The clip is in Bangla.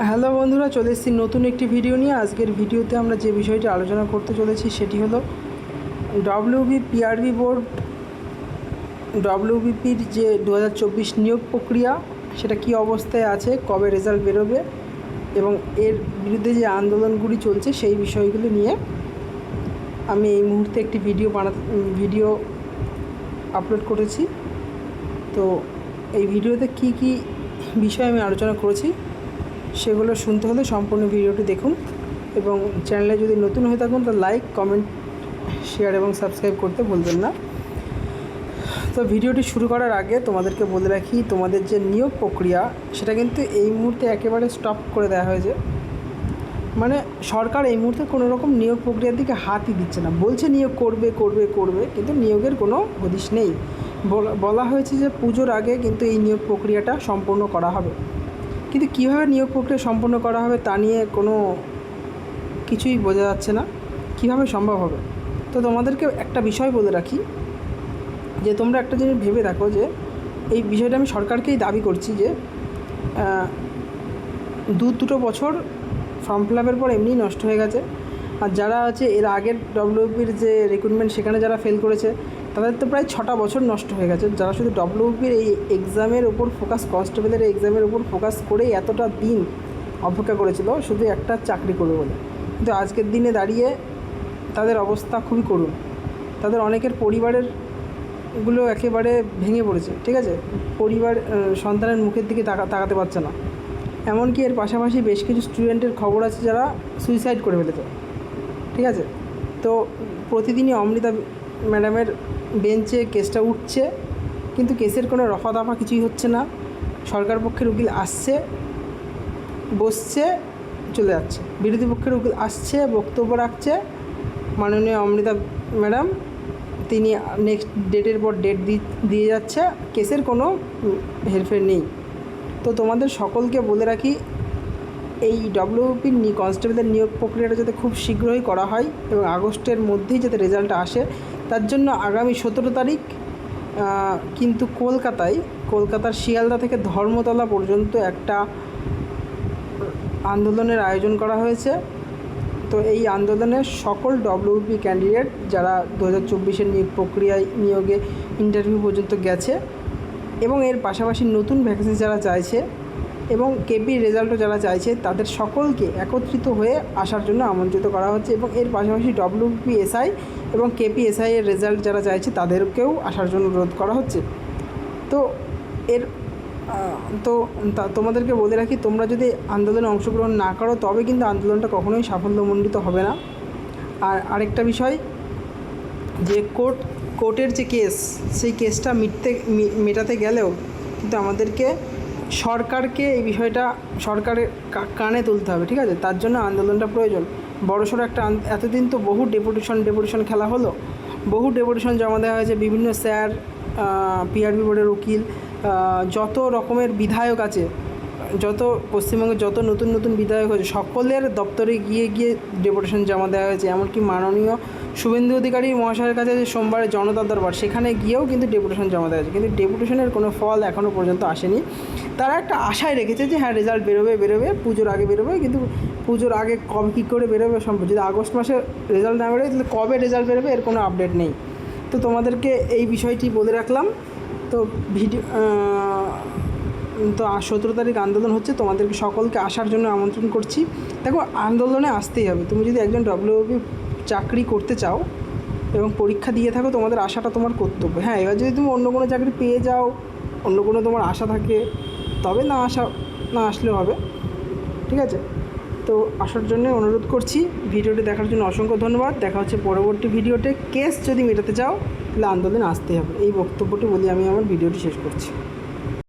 হ্যালো বন্ধুরা, চলে এসেছি নতুন একটি ভিডিও নিয়ে। আজকের ভিডিওতে আমরা যে বিষয়টি আলোচনা করতে চলেছি সেটি হলো পিআরবি বোর্ড ডব্লিউবিপির যে 2024 নিয়োগ প্রক্রিয়া সেটা কি অবস্থায় আছে, কবে রেজাল্ট বেরোবে এবং এর বিরুদ্ধে যে আন্দোলনগুলি চলছে সেই বিষয়গুলি নিয়ে আমি এই মুহূর্তে একটি ভিডিও আপলোড করেছি। তো এই ভিডিওতে কি কি বিষয় আমি আলোচনা করেছি সেগুলো শুনতে হলে সম্পূর্ণ ভিডিওটি দেখুন এবং চ্যানেলে যদি নতুন হয়ে থাকুন তো লাইক, কমেন্ট, শেয়ার এবং সাবস্ক্রাইব করতে ভুলবেন না। তো ভিডিওটি শুরু করার আগে তোমাদেরকে বলে রাখি, তোমাদের যে নিয়োগ প্রক্রিয়া সেটা কিন্তু এই মুহূর্তে একেবারে স্টপ করে দেওয়া হয়েছে। মানে সরকার এই মুহূর্তে কোনো রকম নিয়োগ প্রক্রিয়ার দিকে হাতই দিচ্ছে না। বলছে নিয়োগ করবে করবে করবে, কিন্তু নিয়োগের কোনো হদিশ নেই। বলা হয়েছে যে পুজোর আগে কিন্তু এই নিয়োগ প্রক্রিয়াটা সম্পূর্ণ করা হবে, কিন্তু কীভাবে নিয়োগ প্রক্রিয়া সম্পন্ন করা হবে তা নিয়ে কোনো কিছুই বোঝা যাচ্ছে না, কীভাবে সম্ভব হবে। তো তোমাদেরকে একটা বিষয় বলে রাখি যে তোমরা একটা জিনিস ভেবে দেখো যে এই বিষয়টা আমি সরকারকেই দাবি করছি যে দুটো বছর ফর্ম ফিল আপের পর এমনিই নষ্ট হয়ে গেছে। আর যারা আছে এর আগের ডব্লিউপির যে রিক্রুটমেন্ট সেখানে যারা ফেল করেছে তাদের তো প্রায় 6টা বছর নষ্ট হয়ে গেছে। যারা শুধু ডব্লিউপির এই এক্সামের ওপর ফোকাস, কনস্টেবলের এক্সামের ওপর ফোকাস করেই এতটা দিন অপেক্ষা করেছিল শুধু একটা চাকরি করবে বলে, কিন্তু আজকের দিনে দাঁড়িয়ে তাদের অবস্থা খুবই করুণ। তাদের অনেকের পরিবারেরগুলো একেবারে ভেঙে পড়েছে, ঠিক আছে, পরিবার সন্তানের মুখের দিকে তাকাতে পারছে না। এমনকি এর পাশাপাশি বেশ কিছু স্টুডেন্টের খবর আছে যারা সুইসাইড করে ফেলেছে, ঠিক আছে। তো প্রতিদিনই অমৃতা ম্যাডামের বেঞ্চে কেসটা উঠছে, কিন্তু কেসের কোনো রফা দফা কিছুই হচ্ছে না। সরকার পক্ষের উকিল আসছে, বসছে, চলে যাচ্ছে। বিরোধী পক্ষের উকিল আসছে, বক্তব্য রাখছে। মাননীয় অমৃতা ম্যাডাম তিনি নেক্সট ডেটের পর ডেট দিয়ে যাচ্ছে, কেসের কোনো হেরফের নেই। তো তোমাদের সকলকে বলে রাখি, এই ডব্লিউপির কনস্টেবলের নিয়োগ প্রক্রিয়াটা যাতে খুব শীঘ্রই করা হয় এবং আগস্টের মধ্যেই যাতে রেজাল্টটা আসে, তার জন্য আগামী 17 তারিখ কিন্তু কলকাতার শিয়ালদা থেকে ধর্মতলা পর্যন্ত একটা আন্দোলনের আয়োজন করা হয়েছে। তো এই আন্দোলনে সকল ডব্লিউপি ক্যান্ডিডেট যারা 2024-এর নিয়োগে ইন্টারভিউ পর্যন্ত গেছে এবং এর পাশাপাশি নতুন ভ্যাকেন্সি যারা চাইছে এবং কেপি রেজাল্টও যারা চাইছে তাদের সকলকে একত্রিত হয়ে আসার জন্য আমন্ত্রিত করা হচ্ছে। এবং এর পাশাপাশি ডব্লিউপিএসআই এবং কেপিএসআই এর রেজাল্ট যারা চাইছে তাদেরকেও আসার জন্য অনুরোধ করা হচ্ছে। তো তোমাদেরকে বলে রাখি, তোমরা যদি আন্দোলনে অংশগ্রহণ না করো তবে কিন্তু আন্দোলনটা কখনোই সাফল্যমণ্ডিত হবে না। আর আরেকটা বিষয় যে কোর্টের যে কেস, সেই কেসটা মেটাতে গেলেও কিন্তু আমাদেরকে সরকারকে এই বিষয়টা সরকারের কানে তুলতে হবে, ঠিক আছে। তার জন্য আন্দোলনটা প্রয়োজন। বড়সড় একটা এতদিন তো বহু ডেপুটেশন খেলা হলো, বহু ডেপুটেশন জমা দেওয়া হয়েছে। বিভিন্ন স্যার, পিআরবি বোর্ডের উকিল, যত রকমের বিধায়ক আছে, যত পশ্চিমবঙ্গের যত নতুন বিধায়ক হয়েছে সকলের দপ্তরে গিয়ে ডেপুটেশন জমা দেওয়া হয়েছে। এমনকি মাননীয় শুভেন্দু অধিকারী মহাশয়ের কাছে যে সোমবারে জনতার দরবার, সেখানে গিয়েও কিন্তু ডেপুটেশন জমা দেওয়া হয়েছে, কিন্তু ডেপুটেশনের কোনো ফল এখনও পর্যন্ত আসেনি। তারা একটা আশায় রেখেছে যে হ্যাঁ রেজাল্ট বেরোবে, পুজোর আগে বেরোবে, কিন্তু পুজোর আগে কবে কী করে বেরোবে সম্ভব। যদি আগস্ট মাসে রেজাল্ট না বেরোবে তাহলে কবে রেজাল্ট বেরোবে এর কোনো আপডেট নেই। তো তোমাদেরকে এই বিষয়টি বলে রাখলাম। তো 17 তারিখ আন্দোলন হচ্ছে, তোমাদেরকে সকলকে আসার জন্য আমন্ত্রণ করছি। দেখো, আন্দোলনে আসতেই হবে। তুমি যদি একজন ডব্লিউপি চাকরি করতে চাও এবং পরীক্ষা দিয়ে থাকো, তোমাদের আশাটা তোমার কর্তব্য। হ্যাঁ, এবার যদি তুমি অন্য কোনো চাকরি পেয়ে যাও, অন্য কোনো তোমার আশা থাকে, তবে না আসলেও হবে, ঠিক আছে। তো আসার জন্য অনুরোধ করছি। ভিডিওটি দেখার জন্য অসংখ্য ধন্যবাদ। দেখা হচ্ছে পরবর্তী ভিডিওতে। কেস যদি মেটাতে চাও তাহলে আন্দোলনে আসতেই হবে। এই বক্তব্যটি বলে আমি আমার ভিডিওটি শেষ করছি।